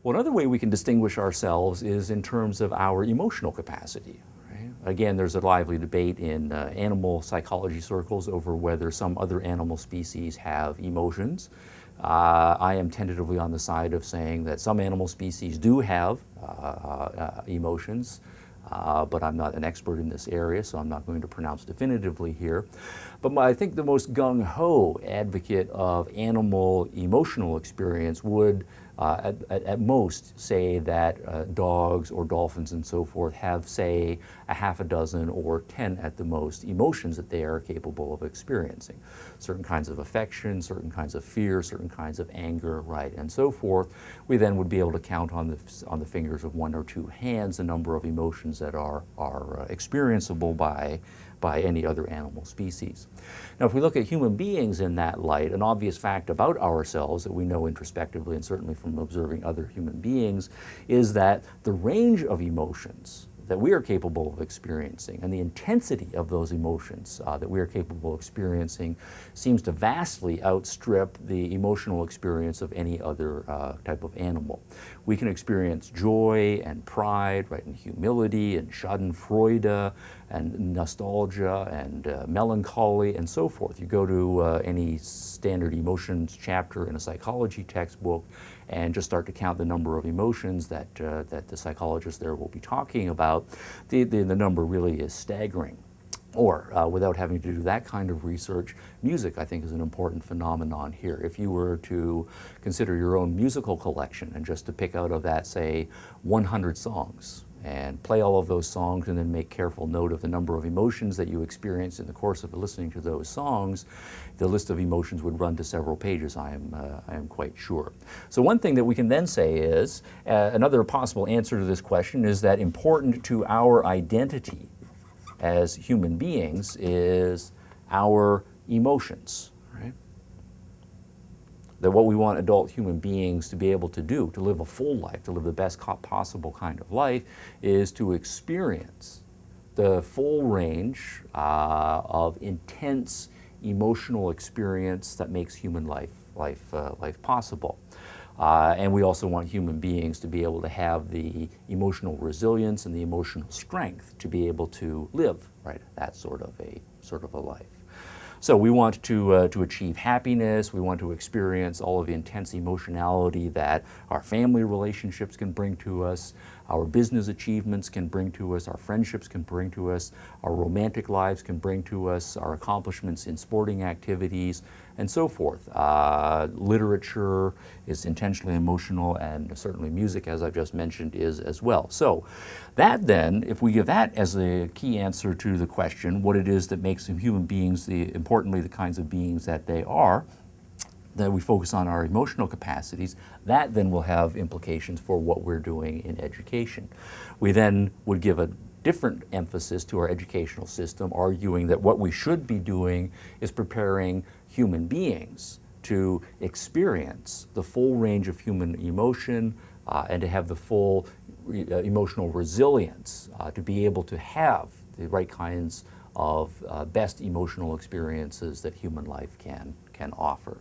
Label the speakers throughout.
Speaker 1: Well, another way we can distinguish ourselves is in terms of our emotional capacity. Right? Again, there's a lively debate in animal psychology circles over whether some other animal species have emotions. I am tentatively on the side of saying that some animal species do have emotions, but I'm not an expert in this area, so I'm not going to pronounce definitively here. But I think the most gung-ho advocate of animal emotional experience would at most say that dogs or dolphins and so forth have, say, a half a dozen or 10 at the most emotions that they are capable of experiencing. Certain kinds of affection, certain kinds of fear, certain kinds of anger, right, and so forth. We then would be able to count on the fingers of one or two hands the number of emotions that are experienceable by any other animal species. Now, if we look at human beings in that light, an obvious fact about ourselves that we know introspectively and certainly from observing other human beings is that the range of emotions that we are capable of experiencing and the intensity of those emotions that we are capable of experiencing seems to vastly outstrip the emotional experience of any other type of animal. We can experience joy and pride, right, and humility and schadenfreude and nostalgia and melancholy and so forth. You go to any standard emotions chapter in a psychology textbook and just start to count the number of emotions that the psychologist there will be talking about, the number really is staggering. Or, without having to do that kind of research, music, I think, is an important phenomenon here. If you were to consider your own musical collection and just to pick out of that, say, 100 songs, and play all of those songs and then make careful note of the number of emotions that you experience in the course of listening to those songs, the list of emotions would run to several pages, I am quite sure. So one thing that we can then say is, another possible answer to this question is that important to our identity as human beings is our emotions, right? That what we want adult human beings to be able to do, to live a full life, to live the best possible kind of life, is to experience the full range of intense emotional experience that makes human life possible. And we also want human beings to be able to have the emotional resilience and the emotional strength to be able to live, right, that sort of a life. So we want to achieve happiness. We want to experience all of the intense emotionality that our family relationships can bring to us, our business achievements can bring to us, our friendships can bring to us, our romantic lives can bring to us, our accomplishments in sporting activities, and so forth. Literature is intentionally emotional, and certainly music, as I've just mentioned, is as well. So that then, if we give that as a key answer to the question, what it is that makes human beings, importantly, the kinds of beings that they are, that we focus on our emotional capacities, that then will have implications for what we're doing in education. We then would give a different emphasis to our educational system, arguing that what we should be doing is preparing human beings to experience the full range of human emotion and to have the full emotional resilience to be able to have the right kinds of best emotional experiences that human life can offer.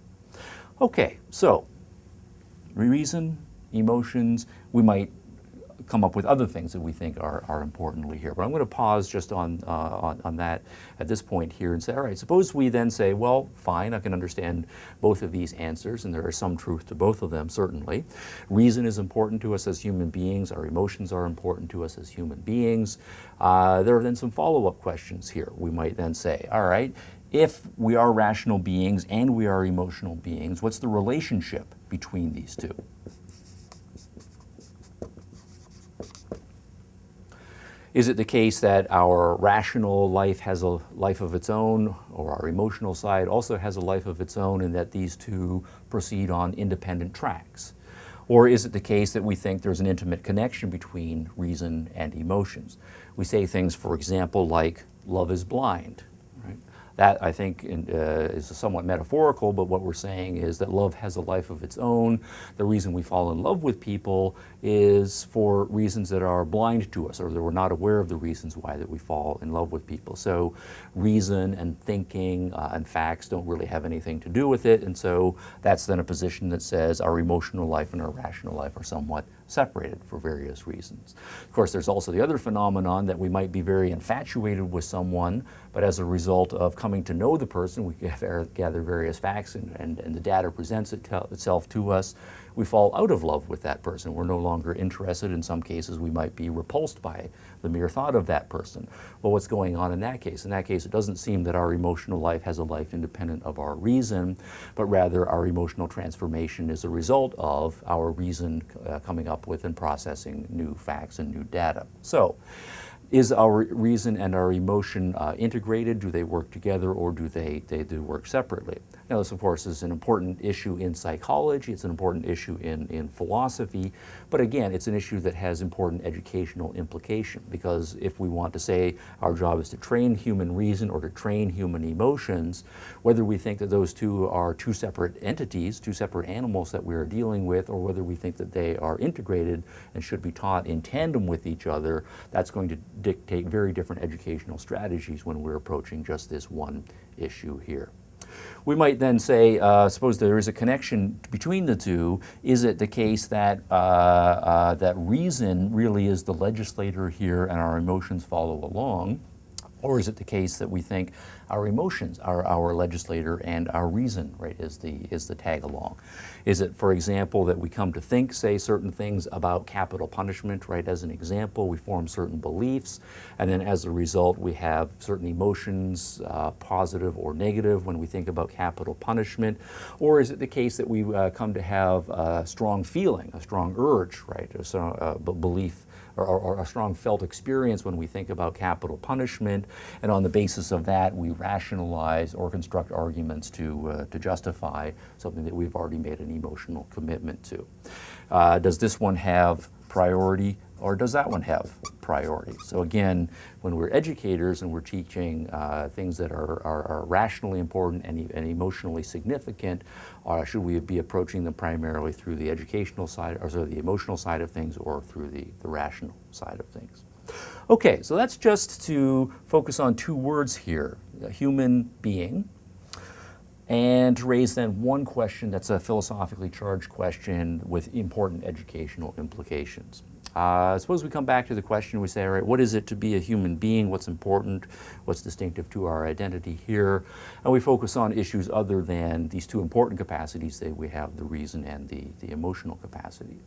Speaker 1: Okay, so reason, emotions, we might come up with other things that we think are importantly here. But I'm going to pause just on that at this point here and say, all right, suppose we then say, well, fine, I can understand both of these answers, and there is some truth to both of them, certainly. Reason is important to us as human beings. Our emotions are important to us as human beings. There are then some follow-up questions here. We might then say, all right, if we are rational beings and we are emotional beings, what's the relationship between these two? Is it the case that our rational life has a life of its own, or our emotional side also has a life of its own, and that these two proceed on independent tracks? Or is it the case that we think there's an intimate connection between reason and emotions? We say things, for example, like, love is blind. That, I think, is somewhat metaphorical, but what we're saying is that love has a life of its own. The reason we fall in love with people is for reasons that are blind to us, or that we're not aware of the reasons why that we fall in love with people. So reason and thinking and facts don't really have anything to do with it, and so that's then a position that says our emotional life and our rational life are somewhat separated for various reasons. Of course, there's also the other phenomenon that we might be very infatuated with someone, but as a result of coming to know the person, we gather various facts and the data presents itself to us, we fall out of love with that person. We're no longer interested. In some cases, we might be repulsed by the mere thought of that person. Well, what's going on in that case? In that case, it doesn't seem that our emotional life has a life independent of our reason, but rather our emotional transformation is a result of our reason coming up with and processing new facts and new data. So, is our reason and our emotion integrated? Do they work together, or do they do work separately? Now, this, of course, is an important issue in psychology. It's an important issue in philosophy. But again, it's an issue that has important educational implication, because if we want to say our job is to train human reason or to train human emotions, whether we think that those two are two separate entities, two separate animals that we are dealing with, or whether we think that they are integrated and should be taught in tandem with each other, that's going to dictate very different educational strategies when we're approaching just this one issue here. We might then say, suppose there is a connection between the two. Is it the case that that reason really is the legislator here and our emotions follow along? Or is it the case that we think our emotions are our legislator and our reason, right, is the tag along? Is it, for example, that we come to think, say, certain things about capital punishment, right? As an example, we form certain beliefs, and then as a result, we have certain emotions, positive or negative, when we think about capital punishment? Or is it the case that we come to have a strong feeling, a strong urge, right, a belief, or a strong felt experience when we think about capital punishment, and on the basis of that we rationalize or construct arguments to justify something that we've already made an emotional commitment to? Does this one have priority, or does that one have priority? So again, when we're educators and we're teaching things that are rationally important and emotionally significant, should we be approaching them primarily through the educational side, or the emotional side of things, or through the rational side of things? Okay, so that's just to focus on two words here, a human being, and to raise then one question that's a philosophically charged question with important educational implications. Suppose we come back to the question, we say, all right, what is it to be a human being? What's important? What's distinctive to our identity here? And we focus on issues other than these two important capacities that we have, the reason and the emotional capacity.